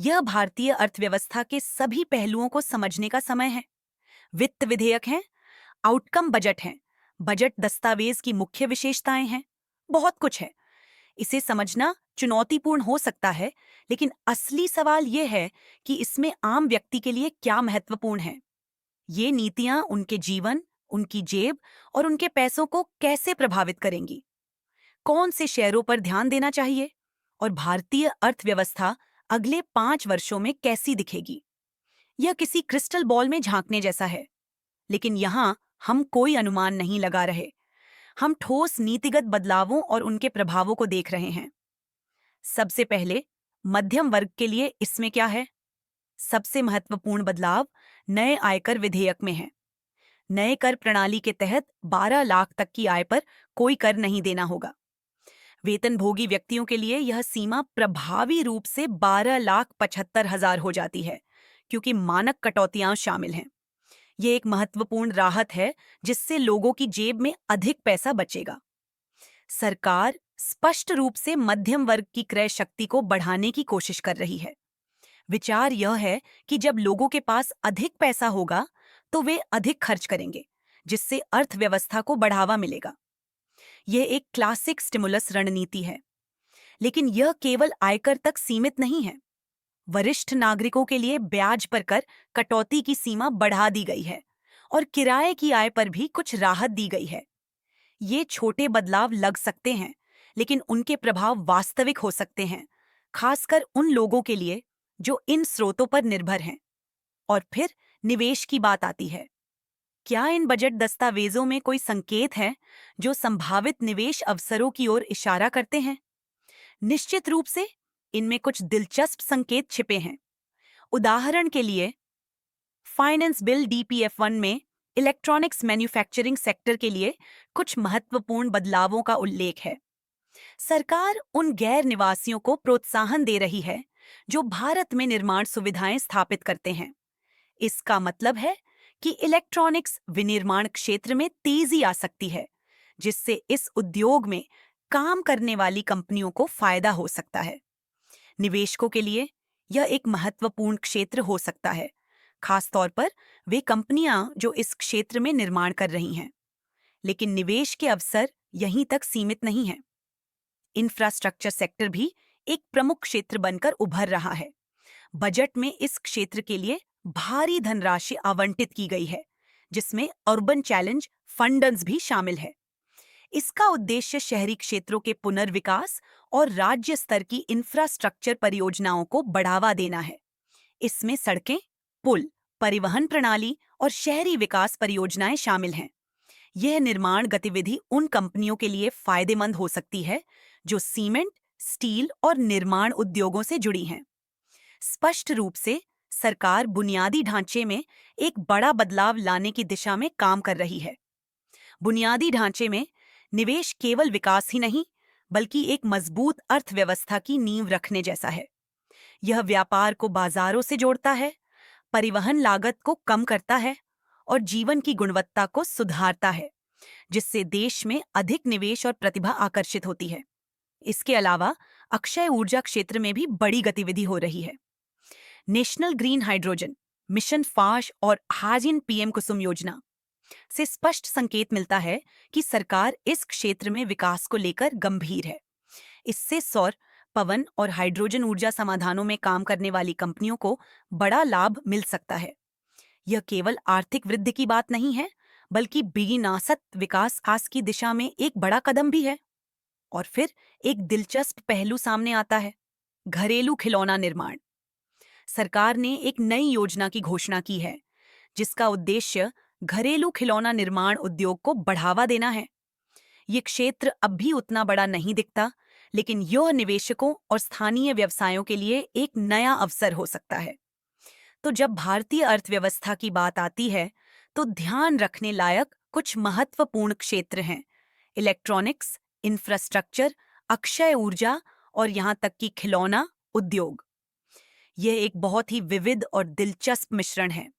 यह भारतीय अर्थव्यवस्था के सभी पहलुओं को समझने का समय है। वित्त विधेयक हैं, आउटकम बजट हैं, बजट दस्तावेज की मुख्य विशेषताएं हैं, बहुत कुछ है। इसे समझना चुनौतीपूर्ण हो सकता है, लेकिन असली सवाल यह है कि इसमें आम व्यक्ति के लिए क्या महत्वपूर्ण है। ये नीतियां उनके जीवन, उनकी जेब और उनके पैसों को कैसे प्रभावित करेंगी। कौन से शेयरों पर ध्यान देना चाहिए और भारतीय अर्थव्यवस्था अगले 5 वर्षों में कैसी दिखेगी। यह किसी क्रिस्टल बॉल में झांकने जैसा है, लेकिन यहाँ हम कोई अनुमान नहीं लगा रहे। हम ठोस नीतिगत बदलावों और उनके प्रभावों को देख रहे हैं। सबसे पहले, मध्यम वर्ग के लिए इसमें क्या है? सबसे महत्वपूर्ण बदलाव नए आयकर विधेयक में है। नए कर प्रणाली के तहत 12 लाख तक की आय पर कोई कर नहीं देना होगा। वेतनभोगी व्यक्तियों के लिए यह सीमा प्रभावी रूप से 12,75,000 हो जाती है, क्योंकि मानक कटौतियां शामिल हैं। ये एक महत्वपूर्ण राहत है, जिससे लोगों की जेब में अधिक पैसा बचेगा। सरकार स्पष्ट रूप से मध्यम वर्ग की क्रय शक्ति को बढ़ाने की कोशिश कर रही है। विचार यह है कि जब लोगों के पास अधिक पैसा होगा, तो वे अधिक खर्च करेंगे, जिससे अर्थव्यवस्था को बढ़ावा मिलेगा। यह एक क्लासिक स्टिमुलस रणनीति है, लेकिन यह केवल आयकर तक सीमित नहीं है। वरिष्ठ नागरिकों के लिए ब्याज पर कर कटौती की सीमा बढ़ा दी गई है और किराए की आय पर भी कुछ राहत दी गई है। ये छोटे बदलाव लग सकते हैं, लेकिन उनके प्रभाव वास्तविक हो सकते हैं, खासकर उन लोगों के लिए जो इन स्रोतों पर निर्भर हैं। और फिर निवेश की बात आती है। क्या इन बजट दस्तावेजों में कोई संकेत है जो संभावित निवेश अवसरों की ओर इशारा करते हैं? निश्चित रूप से इनमें कुछ दिलचस्प संकेत छिपे हैं। उदाहरण के लिए, फाइनेंस बिल DPF1 में इलेक्ट्रॉनिक्स मैन्युफैक्चरिंग सेक्टर के लिए कुछ महत्वपूर्ण बदलावों का उल्लेख है। सरकार उन गैर निवासियों को प्रोत्साहन दे रही है जो भारत में निर्माण सुविधाएं स्थापित करते हैं। इसका मतलब है कि इलेक्ट्रॉनिक्स विनिर्माण क्षेत्र में तेजी आ सकती है, जिससे इस उद्योग में काम करने वाली कंपनियों को फायदा हो सकता है। निवेशकों के लिए यह एक महत्वपूर्ण क्षेत्र हो सकता है, खासतौर पर वे कंपनियां जो इस क्षेत्र में निर्माण कर रही हैं। लेकिन निवेश के अवसर यहीं तक सीमित नहीं हैं। इंफ्रास्ट्रक्चर सेक्टर भी एक प्रमुख क्षेत्र बनकर उभर रहा है। बजट में इस क्षेत्र के लिए भारी धनराशि आवंटित की गई है, जिसमें अर्बन चैलेंज फंड्स भी शामिल है। इसका उद्देश्य शहरी क्षेत्रों के पुनर्विकास और राज्य स्तर की इंफ्रास्ट्रक्चर परियोजनाओं को बढ़ावा देना है। इसमें सड़कें, पुल, परिवहन प्रणाली और शहरी विकास परियोजनाएं शामिल हैं। यह निर्माण गतिविधि उन कंपनियों के लिए फायदेमंद हो सकती है जो सीमेंट, स्टील और निर्माण उद्योगों से जुड़ी हैं। स्पष्ट रूप से सरकार बुनियादी ढांचे में एक बड़ा बदलाव लाने की दिशा में काम कर रही है। बुनियादी ढांचे में निवेश केवल विकास ही नहीं, बल्कि एक मजबूत अर्थव्यवस्था की नींव रखने जैसा है। यह व्यापार को बाजारों से जोड़ता है, परिवहन लागत को कम करता है और जीवन की गुणवत्ता को सुधारता है, जिससे देश में अधिक निवेश और प्रतिभा आकर्षित होती है। इसके अलावा अक्षय ऊर्जा क्षेत्र में भी बड़ी गतिविधि हो रही है। नेशनल ग्रीन हाइड्रोजन मिशन फाश और हाजिन PM कुसुम योजना से स्पष्ट संकेत मिलता है कि सरकार इस क्षेत्र में विकास को लेकर गंभीर है। इससे सौर, पवन और हाइड्रोजन ऊर्जा समाधानों में काम करने वाली कंपनियों को बड़ा लाभ मिल सकता है। यह केवल आर्थिक वृद्धि की बात नहीं है, बल्कि विनाशक विकास आस की दिशा में एक बड़ा कदम भी है। और फिर एक दिलचस्प पहलू सामने आता है, घरेलू खिलौना निर्माण। सरकार ने एक नई योजना की घोषणा की है, जिसका उद्देश्य घरेलू खिलौना निर्माण उद्योग को बढ़ावा देना है। ये क्षेत्र अब भी उतना बड़ा नहीं दिखता, लेकिन यह निवेशकों और स्थानीय व्यवसायों के लिए एक नया अवसर हो सकता है। तो जब भारतीय अर्थव्यवस्था की बात आती है, तो ध्यान रखने लायक कुछ महत्वपूर्ण क्षेत्र हैं: इलेक्ट्रॉनिक्स, इंफ्रास्ट्रक्चर, अक्षय ऊर्जा और यहाँ तक कि खिलौना उद्योग। यह एक बहुत ही विविध और दिलचस्प मिश्रण है।